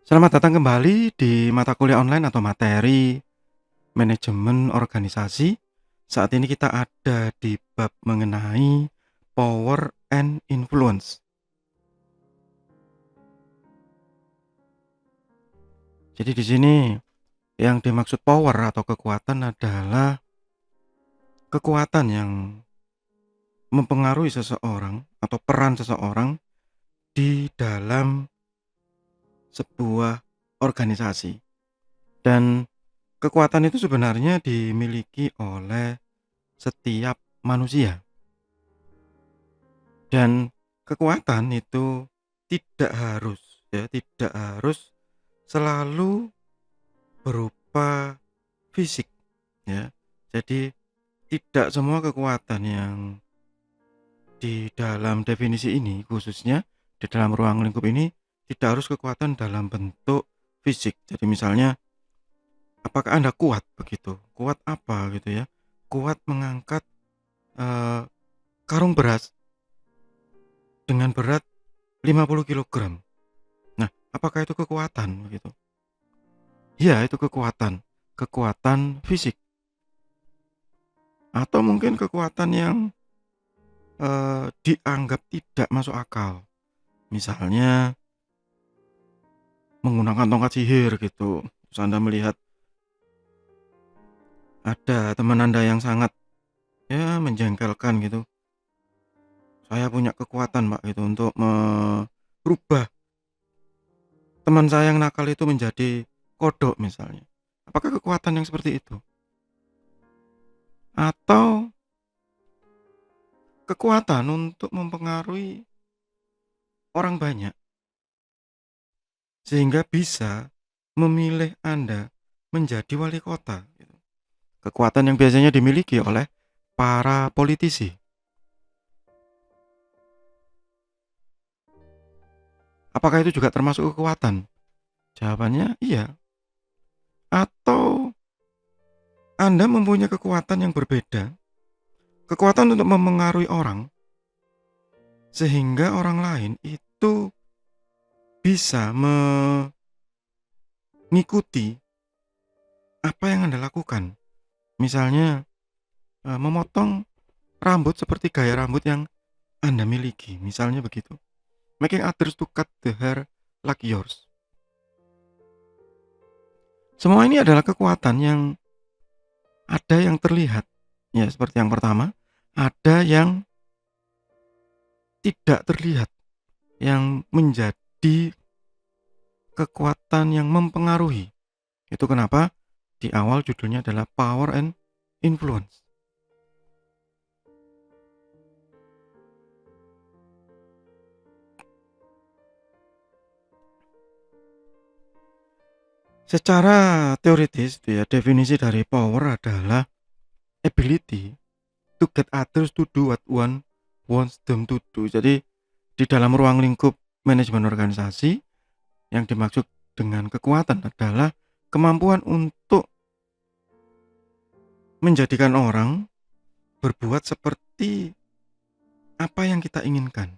Selamat datang kembali di mata kuliah online atau materi manajemen organisasi. Saat ini kita ada di bab mengenai power and influence. Jadi di sini yang dimaksud power atau kekuatan adalah kekuatan yang mempengaruhi seseorang atau peran seseorang di dalam sebuah organisasi. Dan kekuatan itu sebenarnya dimiliki oleh setiap manusia. Dan kekuatan itu tidak harus tidak harus selalu berupa fisik ya. Jadi tidak semua kekuatan yang di dalam definisi ini, khususnya di dalam ruang lingkup ini, tidak harus kekuatan dalam bentuk fisik. Jadi misalnya, apakah Anda kuat begitu? Kuat apa gitu ya? Kuat mengangkat eee, karung beras dengan berat 50 kilogram. Nah, apakah itu kekuatan begitu? Iya, itu kekuatan, kekuatan fisik atau mungkin kekuatan yang, dianggap tidak masuk akal. Misalnya menggunakan tongkat sihir gitu, terus Anda melihat ada teman Anda yang sangat, ya menjengkelkan gitu, "Saya punya kekuatan Mbak," gitu, "untuk merubah teman saya yang nakal itu menjadi kodok," misalnya. Apakah kekuatan yang seperti itu? Atau kekuatan untuk mempengaruhi orang banyak? Sehingga bisa memilih Anda menjadi wali kota gitu. Kekuatan yang biasanya dimiliki oleh para politisi. Apakah itu juga termasuk kekuatan? Jawabannya iya. Atau Anda mempunyai kekuatan yang berbeda, kekuatan untuk memengaruhi orang sehingga orang lain itu bisa mengikuti apa yang Anda lakukan. Misalnya, memotong rambut seperti gaya rambut yang Anda miliki, misalnya begitu. Making others to cut the hair like yours. Semua ini adalah kekuatan yang ada yang terlihat. Ya, seperti yang pertama, ada yang tidak terlihat, yang menjadi kekuatan yang mempengaruhi. Itu kenapa di awal judulnya adalah power and influence. Secara teoritis definisi dari power adalah ability to get others to do what one wants them to do. Jadi di dalam ruang lingkup manajemen organisasi yang dimaksud dengan kekuatan adalah kemampuan untuk menjadikan orang berbuat seperti apa yang kita inginkan.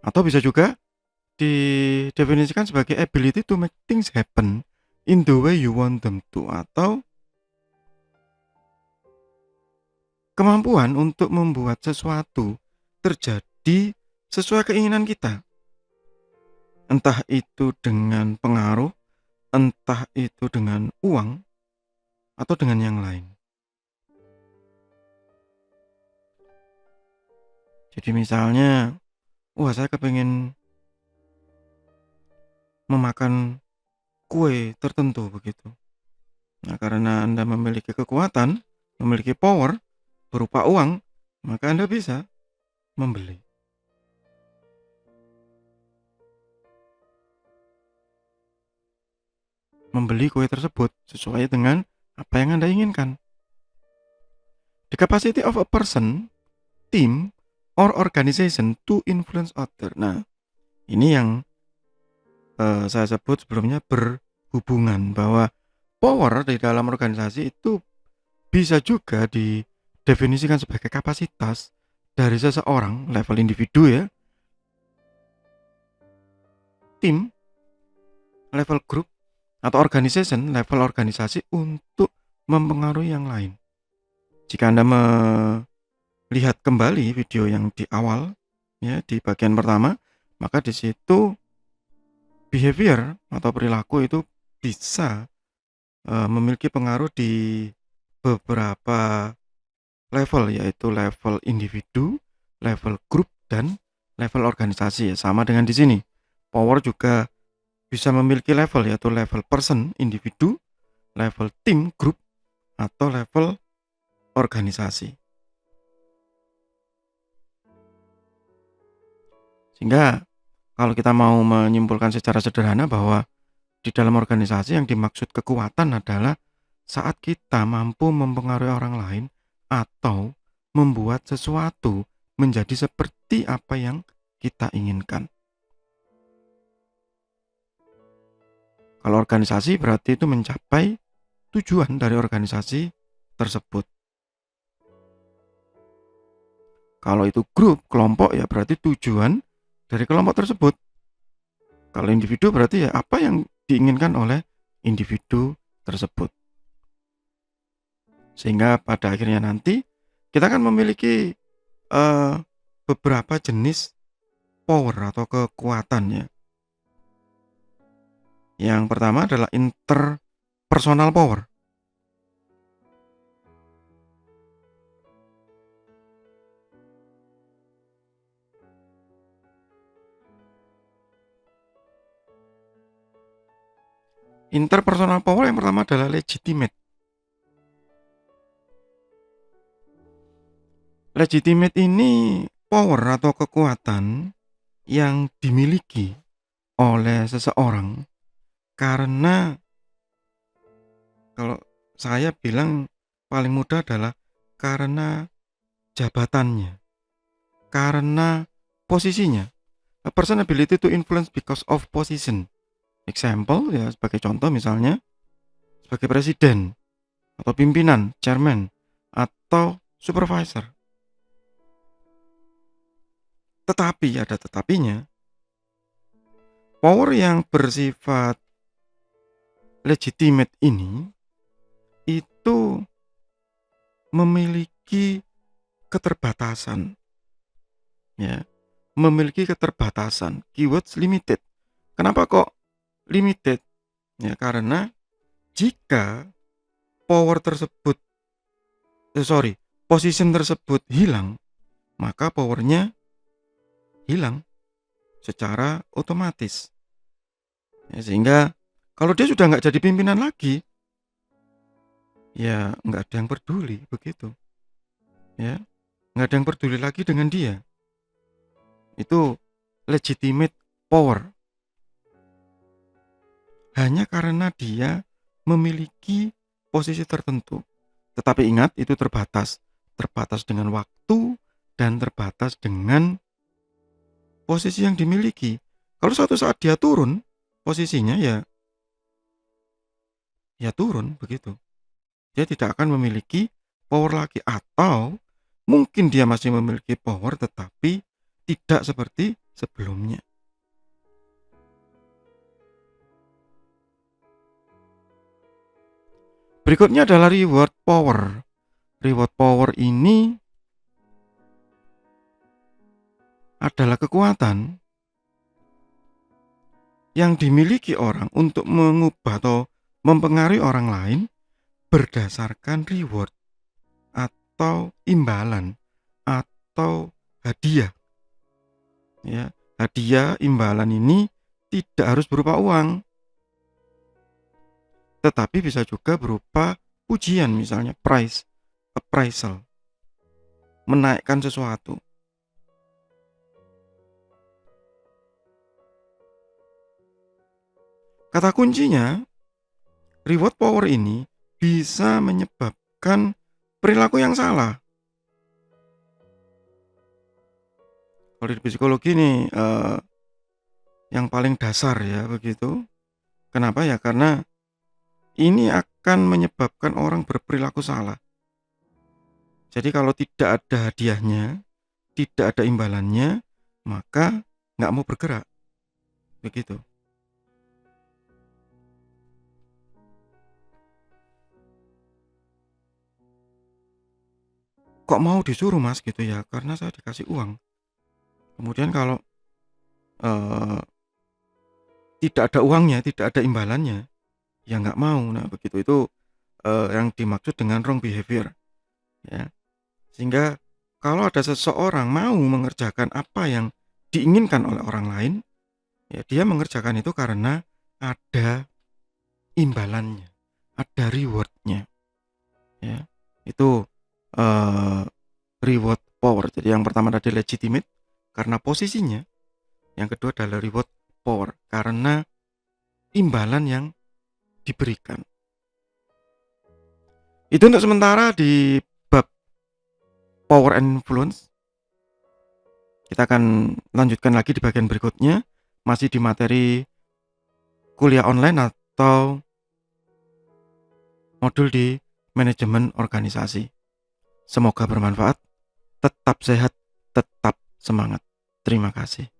Atau bisa juga didefinisikan sebagai ability to make things happen in the way you want them to, atau kemampuan untuk membuat sesuatu terjadi sesuai keinginan kita. Entah itu dengan pengaruh, entah itu dengan uang, atau dengan yang lain. Jadi misalnya, wah saya kepengen memakan kue tertentu begitu. Nah, karena Anda memiliki kekuatan, memiliki power berupa uang, maka Anda bisa membeli. Membeli kue tersebut sesuai dengan apa yang Anda inginkan. The capacity of a person, team, or organization to influence other. Nah, ini yang saya sebut sebelumnya berhubungan bahwa power di dalam organisasi itu bisa juga didefinisikan sebagai kapasitas dari seseorang level individu ya, tim, level grup, atau organization, level organisasi untuk mempengaruhi yang lain. Jika Anda melihat kembali video yang di awal, ya, di bagian pertama, maka di situ behavior atau perilaku itu bisa memiliki pengaruh di beberapa level, yaitu level individu, level grup, dan level organisasi, ya. Sama dengan di sini. Power juga bisa memiliki level, yaitu level person, individu, level tim, grup, atau level organisasi. Sehingga kalau kita mau menyimpulkan secara sederhana bahwa di dalam organisasi yang dimaksud kekuatan adalah saat kita mampu mempengaruhi orang lain atau membuat sesuatu menjadi seperti apa yang kita inginkan. Kalau organisasi berarti itu mencapai tujuan dari organisasi tersebut. Kalau itu grup, kelompok, ya berarti tujuan dari kelompok tersebut. Kalau individu berarti ya apa yang diinginkan oleh individu tersebut. Sehingga pada akhirnya nanti kita akan memiliki beberapa jenis power atau kekuatannya. Yang pertama adalah interpersonal power. Interpersonal power yang pertama adalah legitimate. Legitimate ini power atau kekuatan yang dimiliki oleh seseorang karena, kalau saya bilang paling mudah adalah karena jabatannya, karena posisinya. A person ability to influence because of position. Example, ya, sebagai contoh misalnya sebagai presiden atau pimpinan, chairman, atau supervisor. Tetapi ada tetapinya, power yang bersifat legitimate ini itu memiliki keterbatasan, ya, memiliki keterbatasan. Keywords limited. Kenapa kok limited? Ya, karena jika power tersebut, position tersebut hilang, maka powernya hilang secara otomatis. Ya, sehingga kalau dia sudah nggak jadi pimpinan lagi, ya nggak ada yang peduli, begitu. Ya, nggak ada yang peduli lagi dengan dia. Itu legitimate power. Hanya karena dia memiliki posisi tertentu. Tetapi ingat, itu terbatas. Terbatas dengan waktu dan terbatas dengan posisi yang dimiliki. Kalau suatu saat dia turun posisinya, ya turun, begitu. Dia tidak akan memiliki power lagi, atau mungkin dia masih memiliki power tetapi tidak seperti sebelumnya. Berikutnya adalah reward power. Reward power ini adalah kekuatan yang dimiliki orang untuk mengubah atau mempengaruhi orang lain berdasarkan reward atau imbalan atau hadiah. Ya, hadiah, imbalan ini tidak harus berupa uang, tetapi bisa juga berupa pujian, misalnya prize, appraisal, menaikkan sesuatu. Kata kuncinya, reward power ini bisa menyebabkan perilaku yang salah. Kalau di psikologi nih, yang paling dasar, ya, begitu. Kenapa? Ya karena ini akan menyebabkan orang berperilaku salah. Jadi kalau tidak ada hadiahnya, tidak ada imbalannya, maka nggak mau bergerak, begitu. "Kok mau disuruh Mas?" Gitu ya, "Karena saya dikasih uang." Kemudian kalau, eee, tidak ada uangnya, tidak ada imbalannya, ya nggak mau. Nah begitu, itu, yang dimaksud dengan wrong behavior, ya. Sehingga kalau ada seseorang mau mengerjakan apa yang diinginkan oleh orang lain, ya dia mengerjakan itu karena ada imbalannya, ada reward-nya, ya. Itu, eee, reward power. Jadi yang pertama tadi legitimate karena posisinya, yang kedua adalah reward power karena imbalan yang diberikan. Itu untuk sementara di bab power and influence. Kita akan lanjutkan lagi di bagian berikutnya, masih di materi kuliah online atau modul di manajemen organisasi. Semoga bermanfaat, tetap sehat, tetap semangat. Terima kasih.